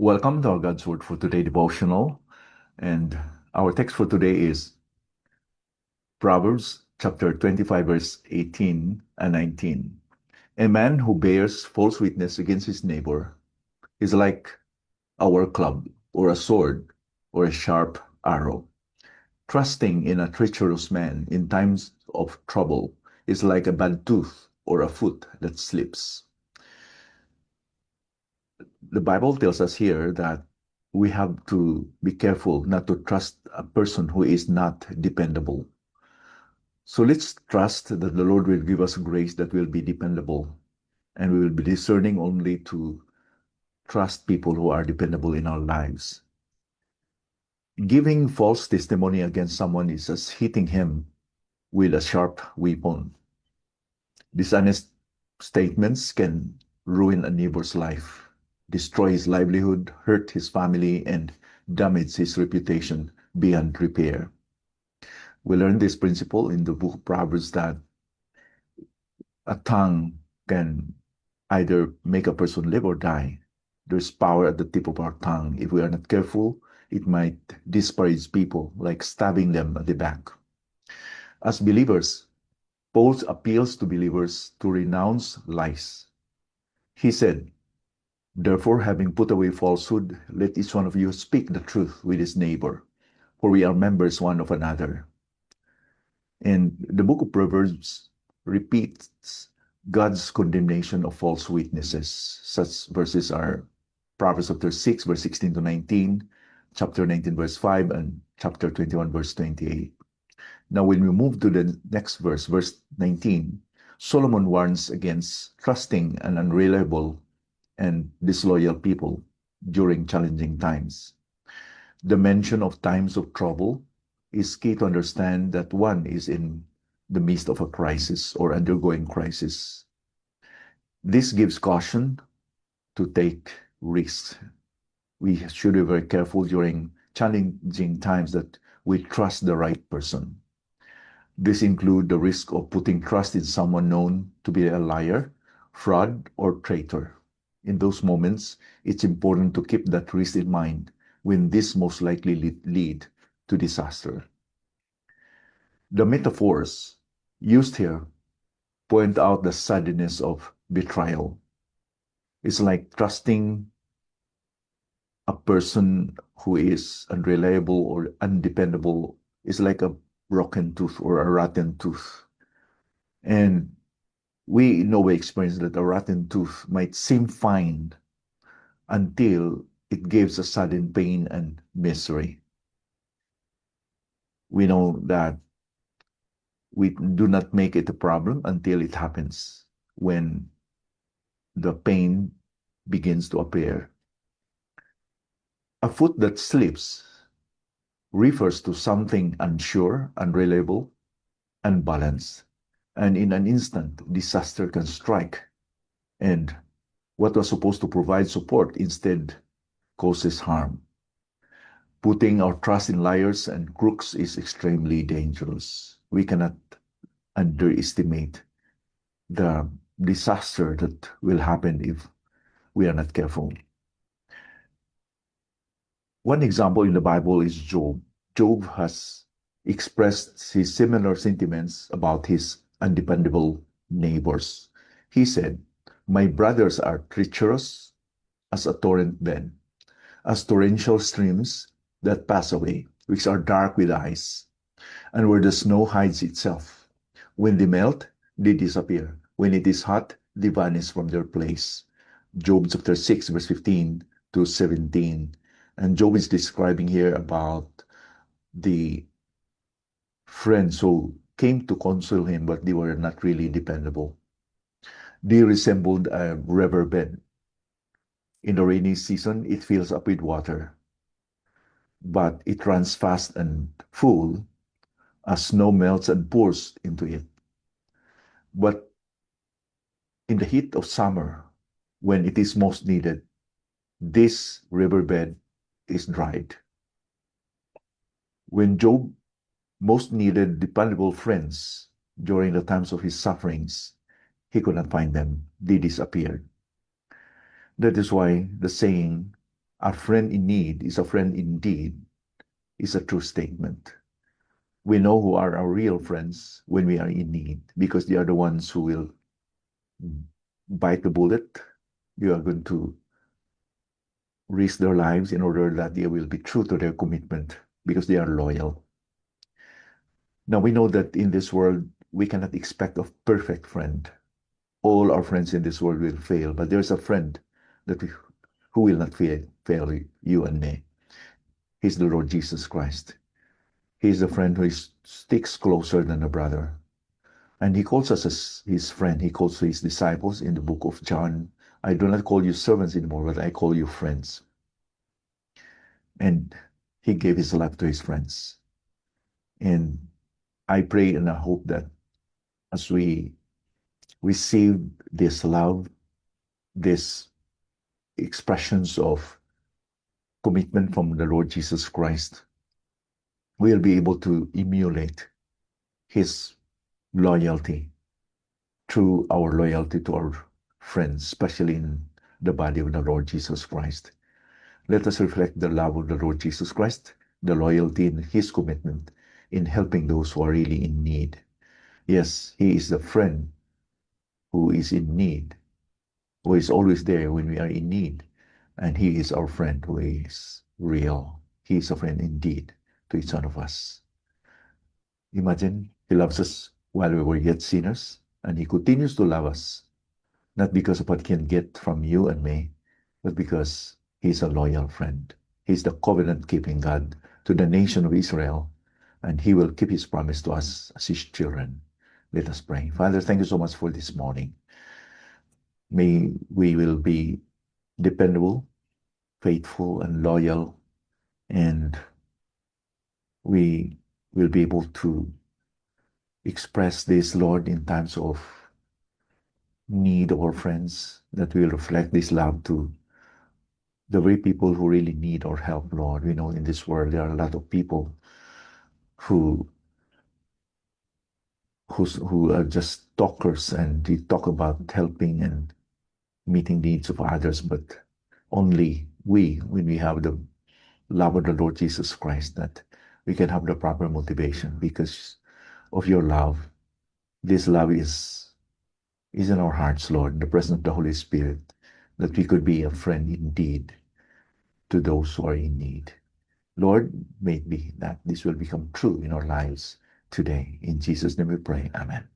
Welcome to our God's Word for Today devotional. And our text for today is Proverbs chapter 25, verse 18 and 19. A man who bears false witness against his neighbor is like our club or a sword or a sharp arrow. Trusting in a treacherous man in times of trouble is like a bad tooth or a foot that slips. The Bible tells us here that we have to be careful not to trust a person who is not dependable. So let's trust that the Lord will give us grace that will be dependable, and we will be discerning only to trust people who are dependable in our lives. Giving false testimony against someone is as hitting him with a sharp weapon. Dishonest statements can ruin a neighbor's life, destroy his livelihood, hurt his family, and damage his reputation beyond repair. We learn this principle in the book of Proverbs that a tongue can either make a person live or die. There's power at the tip of our tongue. If we are not careful, it might disparage people, like stabbing them at the back. As believers, Paul appeals to believers to renounce lies. He said, "Therefore, having put away falsehood, let each one of you speak the truth with his neighbor, for we are members one of another." And the book of Proverbs repeats God's condemnation of false witnesses. Such verses are Proverbs chapter 6, verse 16 to 19, chapter 19, verse 5, and chapter 21, verse 28. Now, when we move to the next verse, verse 19, Solomon warns against trusting an unreliable and disloyal people during challenging times. The mention of times of trouble is key to understand that one is in the midst of a crisis or undergoing crisis. This gives caution to take risks. We should be very careful during challenging times that we trust the right person. This includes the risk of putting trust in someone known to be a liar, fraud, or traitor. In those moments, it's important to keep that risk in mind when this most likely lead to disaster. The metaphors used here point out the suddenness of betrayal. It's like trusting a person who is unreliable or undependable is like a broken tooth or a rotten tooth. And we know by experience that a rotten tooth might seem fine until it gives a sudden pain and misery. We know that we do not make it a problem until it happens, when the pain begins to appear. A foot that slips refers to something unsure, unreliable, unbalanced, and in an instant, disaster can strike, and what was supposed to provide support instead causes harm. Putting our trust in liars and crooks is extremely dangerous. We cannot underestimate the disaster that will happen if we are not careful. One example in the Bible is Job. Job has expressed his similar sentiments about his undependable neighbors. He said, "My brothers are treacherous as a torrent bed, as torrential streams that pass away, which are dark with ice, and where the snow hides itself. When they melt, they disappear. When it is hot, they vanish from their place." Job chapter 6, verse 15 to 17. And Job is describing here about the friends who came to console him, but they were not really dependable. They resembled a riverbed. In the rainy season, it fills up with water, but it runs fast and full as snow melts and pours into it. But in the heat of summer, when it is most needed, this riverbed is dried. When Job most needed dependable friends during the times of his sufferings, he could not find them. They disappeared. That is why the saying, A friend in need is a friend indeed is a true statement. We know who are our real friends when we are in need because they are the ones who will bite the bullet. You are going to risk their lives in order that they will be true to their commitment because they are loyal. Now we know that in this world, we cannot expect a perfect friend. All our friends in this world will fail, but there's a friend that who will not fail you and me. He's the Lord Jesus Christ. He's the friend who sticks closer than a brother. And he calls us as his friend. He calls his disciples in the book of John. I do not call you servants anymore, but I call you friends. And he gave his life to his friends. And I pray and I hope that as we receive this love, these expressions of commitment from the Lord Jesus Christ, we'll be able to emulate his loyalty through our loyalty to our friends, especially in the body of the Lord Jesus Christ. Let us reflect the love of the Lord Jesus Christ, the loyalty and his commitment in helping those who are really in need. Yes, he is the friend who is in need, who is always there when we are in need. And he is our friend who is real. He is a friend indeed to each one of us. Imagine he loves us while we were yet sinners, and he continues to love us, not because of what he can get from you and me, but because he's a loyal friend. He's the covenant keeping God to the nation of Israel, and he will keep his promise to us as his children. Let us pray. Father, thank you so much for this morning. May we will be dependable, faithful, and loyal, and we will be able to express this, Lord, in times of need of our friends, that we will reflect this love to the very people who really need our help, Lord. We know in this world there are a lot of people who who are just talkers and they talk about helping and meeting needs of others, but only we, when we have the love of the Lord Jesus Christ, that we can have the proper motivation because of your love. This love is in our hearts, Lord, in the presence of the Holy Spirit, that we could be a friend indeed to those who are in need. Lord, may it be that this will become true in our lives today. In Jesus' name we pray. Amen.